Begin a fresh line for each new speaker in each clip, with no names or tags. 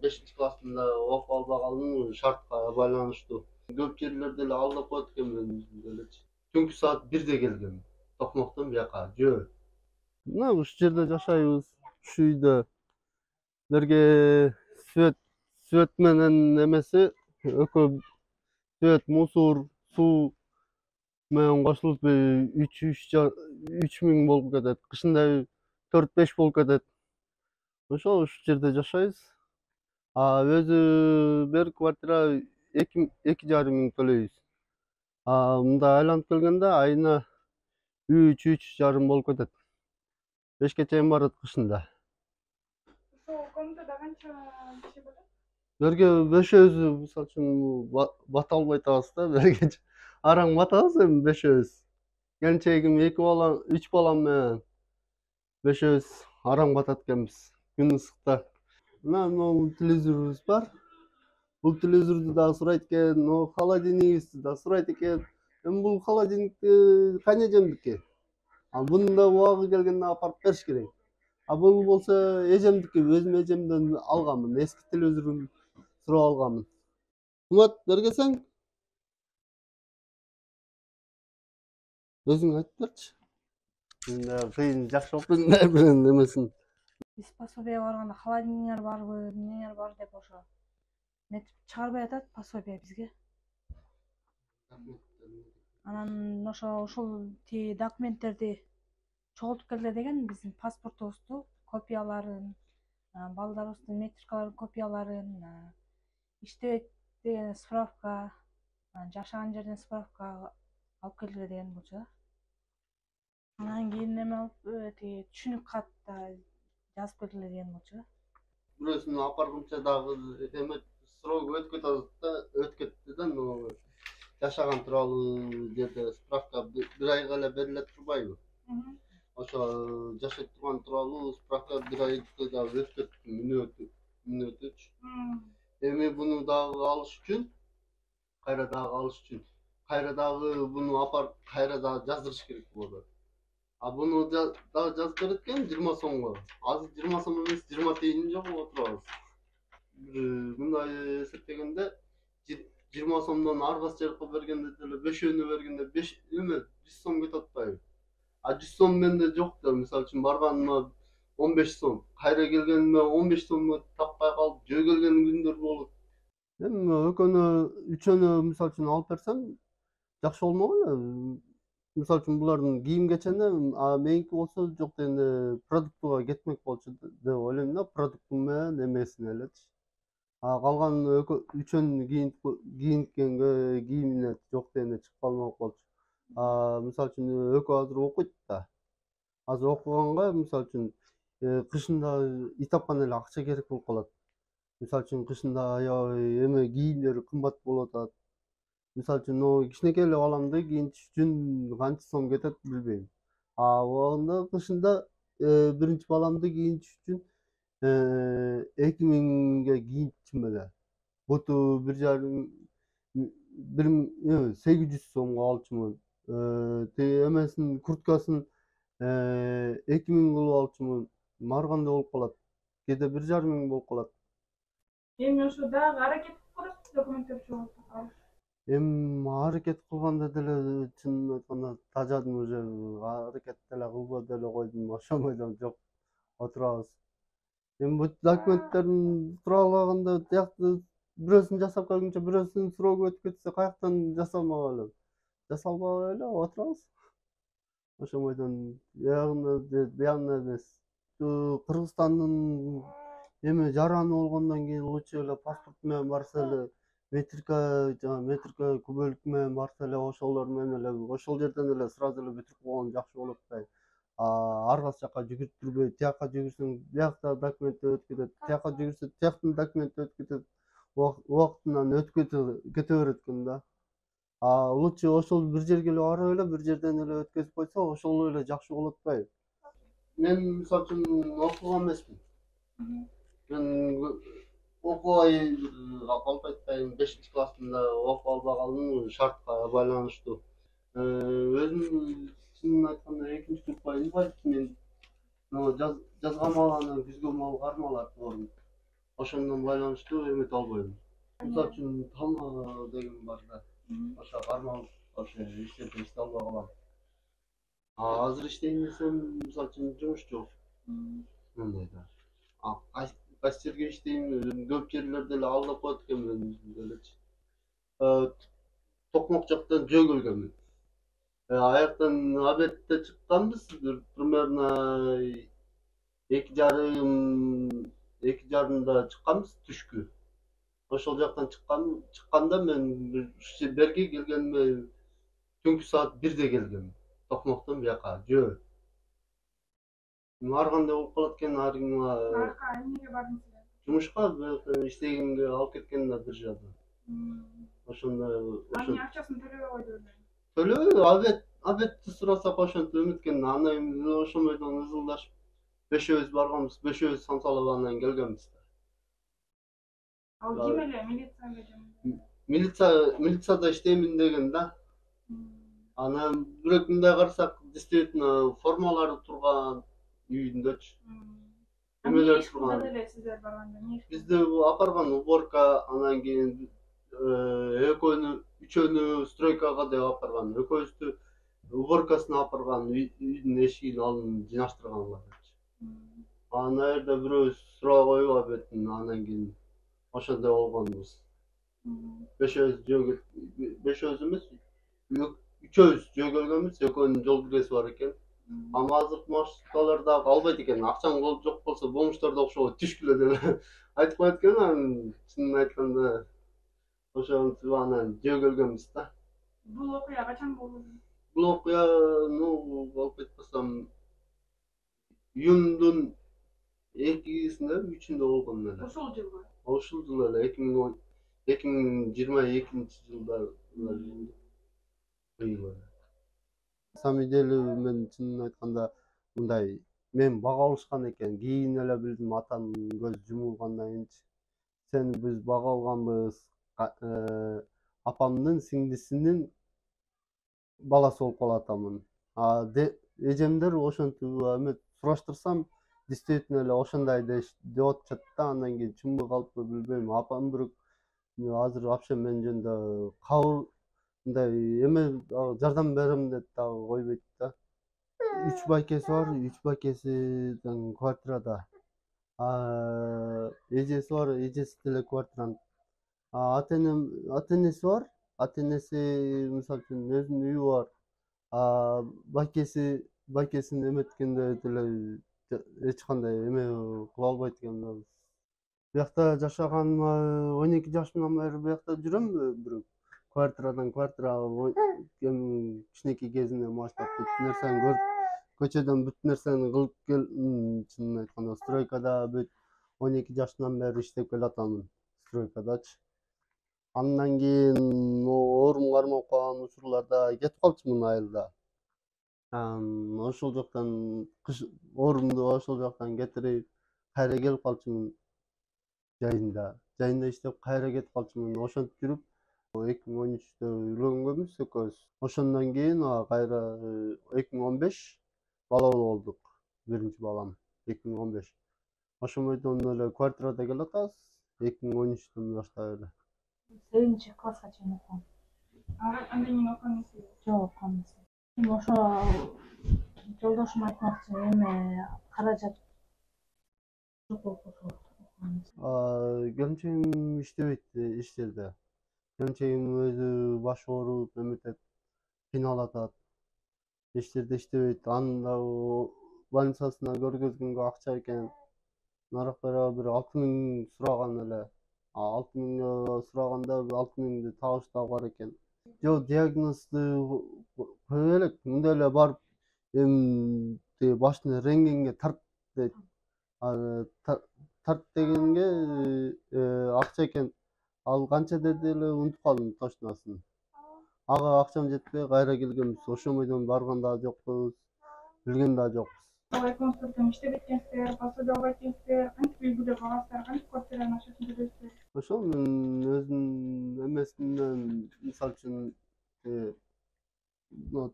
Бешинчи классында окуп албаганмын шартка байланыштуу. Көп жерлерде эле алдап коет экенмин элечи. Түнкү саат 1де келгем. Токмоктон бияка жөө. Мына ушул жерде жашайбыз. Ушу үйдө силерге свет менен эмеси экөө свет, мусор, суу менен кошулуп 3 миң болуп кетет. Кышында 4-5 болуп кетет. Ошол жерде жашайбыз. Өзү бир квартира 2,5 миң төлөйбүз. Мында айланып келгенде айына 3,5 болуп кетет. 5ке чейин барат кышында.
Ошол комнатада канча киши болот?
Берге бешөөбүз, мисалы үчүн, бата албай атабыз да, берге араң батабыз эми бешөөбүз. Келинчегим 2 бала, 3 балам менен бешөөбүз араң батат экенбиз күн ысыкта. Мына могу телевизорубуз бар. Бул телевизорду дагы сурайт экен, холодильнигибизди да сурайт экен. Эми бул холодильникти кайня эжемдики. Буну да убагы келгенде апарып бериш керек. Бул болсо эжемдики, өзүм эжемден алганмын, эски телевизорун сурап алганмын. Кымбат, бергесең? Өзүң айтып берчи. Кыйын, жакшы окуйдун менен эмесин.
Биз пособияга барганда холодильниктер барбы, эмнелер бар деп ошо нетип чыгарбай атат пособия бизге. Анан ошол тиги документтерди чогултуп келгиле деген, биздин паспортубузду копияларын, балдарыбыздын метрикаларын копияларын, иштебейт деген справка, жашаган жерден справка алып келгиле деген болчу да. Анан кийин эме алып тиги түшүнүк кат да жазып келгиле деген болчу да.
Бирөөсүн апаргынча дагы эме срок өтүп кетти да, жашаган тууралуу жерде справка бир айга эле бериле турбайбы? Ошо жашай турган тууралуу справка бир айга дагы өтүп кетти, мүнөтүчү. Эми буну дагы алыш үчүн, кайра дагы буну апарып кайра дагы жаздырыш керек болот. Буну дагы жазып берет экен 20 сомго. Азыр 20 сом эмес, 20 тиынын жогу отурабыз. Мындай эсептегенде 20 сомдон арбасы жарыкка бергенде деле, бешөөнү бергенде 100 сом кетип атпайбы? 100 сом менде жок да, мисалы үчүн барганыма 15 сом, кайра келгениме 15 сомду таппай калып, жөө келген күндөр болот. Эми үчөөнө мисалы үчүн алып берсем жакшы болмок эле. Мисалы үчүн булардын кийим кечени, меники болсо жок дегенде продуктуга кетмек болчу деп ойлойм да, продукту менен эмесине элечи. Калган үчөөнү кийинткенге кийимине жок дегенде чыгып калмак болчу. Мисалы үчүн экөө азыр окуйт да. Азыр окуганга мисалы үчүн кышында үй тапкан эле акча керек болуп калат. Мисалы үчүн кышында аябай эме кийимдери кымбат болуп атат. Мисалы үчүн кичинекей эле баламды кийинтиш үчүн канча сом кетет билбейм. Убагында кышында биринчи баламды кийинтиш үчүн 2 миңге кийинтчүмүн эле. Буту 800 сомго алчумун. Тиги эмесин курткасын 2 миң кылып алчумун. Марганда болуп калат. Кээде 1,5 миң болуп калат.
Эми ошо дагы аракет кылып көрөсүз документтерди чогултуп.
Эми аракет кылганда деле чынын айтканда тажадым уже, аракет деле кылбай деле койдум, ошондой жок, отурабыз. Эми бут документтерин тууралаганда тиякты бирөөсүн жасап келгенче бирөөсүнүн срогу өтүп кетсе каяктан жасалмак эле. Жасалбай эле отурабыз. Ошол бойдон биягына эмес. Кыргызстандын эми жараны болгондон кийин лучше эле паспорт менен барса эле, метрика күбөлүк менен барса эле, ошолор менен эле ошол жерден эле сразу эле бүтүрүп койгон жакшы болот атпайбы? Ар кайсы жака жүгүртүрбөй, тияка жүгүрсөң бияктагы документи өтүп кетет, тияка жүгүрсө тияктын документи өтүп кетет, убактынан өтүп кете берет экен да. Лучше ошол бир жерге эле барып эле, бир жерден эле өткөзүп койсо, ошол эле жакшы болот атпайбы? Мен мисалы үчүн окуган эмесмин. Мен окубай калп айтпайм, 5 классында окуп албаганмын шартка байланыштуу. Өзүм чынын айтканда 2-курска инвалидмин. Жазга мал, анан күзгө мал кармалар тоорум. Ошондон байланыштуу эмете албайм. Мисалы үчүн тама деген бар да. Ошо кармалып ошо иштерди иштей албай калам. Азыр иштейин десем, мисалы үчүн жумуш жок. Мындай да. Кайсы жерге иштейм, көп жерлерде эле алдап коет экенмин делечи. Токмок жактан жөө келгенмин. Аяктан обедте чыкканбыз, примерно 2:30 чыкканбыз түшкү. Ошол жактан чыкканда мен берге келгениме түнкү саат 1-де келгем. Токмоктон бияка жөө. Ар кандай болуп калат экен,
Арка эмнеге бардыңыздар?
жумушка иштегенге алып кеткен да биржада. Ошондо
Анын акчасын төлөбөй койду эле.
төлөбөй обедти сурасак ошентип эметкен. Анан ошондойдон ызылдашып бешөөбүз барганбыз, бешөөбүз самсалап анан келгенбиз.
Ал ким эле? Милицияга же?
Милицияда иштеймин деген да. Анан бирок мындай карасак, действительно формалары турган үйүндөчү. Эмелер турган.
Сиздер барганда
Бизди апарган уборка, анан кийин үчөөнү стройкага деп апарган. Экөөбүздү уборкасына апарган, үйдүн эшигин алдын жыйнаштырганга. Анан ал жерде бирөөбүз суроо коюп обедин, анан кийин ошондой болгонбуз. Бешөөбүз эмес, үчөөбүз жөө келгенбиз, экөөнүн жол киреси бар экен. Ама азыркы маршруткалар дагы албайт экен. Акчаң жок болсо бомждордо окшогон түшкүлө деп айтып коет экен. Анан чынын айтканда ошентип анан жөө келгенбиз да.
Бул окуя качан болду?
Бул окуя, алып айтпасам, июндун 2-синде, 3-үндө болгон эле.
Ушул жылы.
Ушул жылы эле 2022-жылда. Самый деле мен чынын айтканда мындай мен бага алышкан экен. Кийин эле билдим, атам көз жумулгандан кийинчи. Сени биз бага алганбыз, апамдын сиңдисинин баласы болуп калатамын. Эжемдер ошентип эме сураштырсам, действительно эле ошондой деп атышат да. Андан кийин чынбы калппы билбейм. Апам бирок азыр вообще мен жөнүндө кабыл мындай эме жардам берем деп дагы койбойт да. 3 байкеси бар, 3 байкеси квартирада. Эжеси бар, эжеси деле квартиранын. Ата-энеси бар, ата-энеси мисалы үчүн өзүнүн үйү бар. Байкесин эметкенде деле эч кандай эме кыла албайт экен. Биякта жашаганыма 12 жашымдан бери биякта жүрөм, бирок квартирадан квартирага кичинекей кезинен баштап бүт нерсени көрүп, көчөдөн бүт нерсени кылып чынын айтканда стройкада бүт 12 жашымдан бери иштеп келатамын стройкадачы. Андан кийин оорум кармап калган учурларда кетип калчумун айылда. Ошол жактан оорумду ошол жактан кетирип, кайра келип калчумун жайында. Жайында иштеп кайра кетип калчумун. Ошентип жүрүп 2013-тө үйлөнгөнбүз экөөбүз. Ошондон кийин кайра 2015 бала болдук. Биринчи балам 2015. Ошондон эле квартирада келатабыз 2013-төн баштап эле.
8-чи класска чейин окугам.
Андан кийин окуган эмессиз?
Жок, окугам эмес. Ошо жолдошум айтмакчы, эме каражат жок болуп калса окугам эмес.
Келинчегим иштебейт иштерде. Келинчегим өзү башы ооруп эметет, кыйналып атат. Иштерде иштебейт. Анын дагы больницасына көргөзгөнгө акча экен. Нарактара бир 6000 сураган эле. 6000 сураганда 6000 табыш да бар экен. Жок, диагнозду кое элек. Мындай эле барып башына рентгенге тарт дейт. Тарт дегенге акча экен. Ал канча деди эле унутуп калдым точносын. Ага акчам жетпей кайра келгенбиз. Ошондойдон барган да жокпуз, билген да жокпуз.
Экөөңүздөр иштеп эткенсиздер, пособие албай экенсиздер, кантип үй бүлө багасыздар, кантип квартиранын акчасын төлөйсүздөр?
Ошол мен өзүмдүн эмесимден мисалы үчүн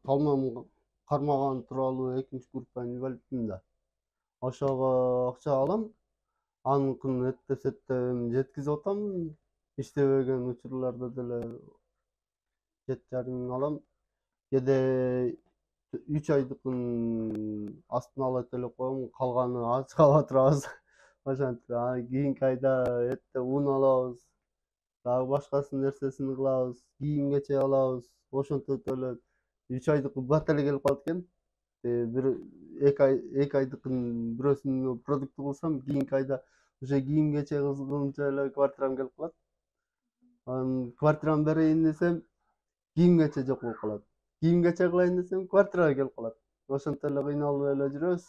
талмам кармаган тууралуу 2-группа инвалидмин да. Ошого акча алам. Anыкын эттесеттем жеткиziп атам. İştebеген учурларда деле 7,5 алам. Кээде 3 айдыкын астына алып эле коем, калганы ачка батырабыз. Ошентип кийинки айда этте un алабыз, дагы башкасын нерсесин кылабыз, кийим кечек алабыз. Ошентип эле 3 айдыкы бат эле келип калат экен. Бир 2 айдыкын бирөөсүн продукт кылсам, кийинки айда уже кийим кечек кылгынча эле квартирам келип калат. Анан квартирамды берейин десем, кийим кечек жок болуп калат. Кийим кечек кылайын десем, квартирага келип калат. Ошентип эле кыйналып эле жүрөбүз.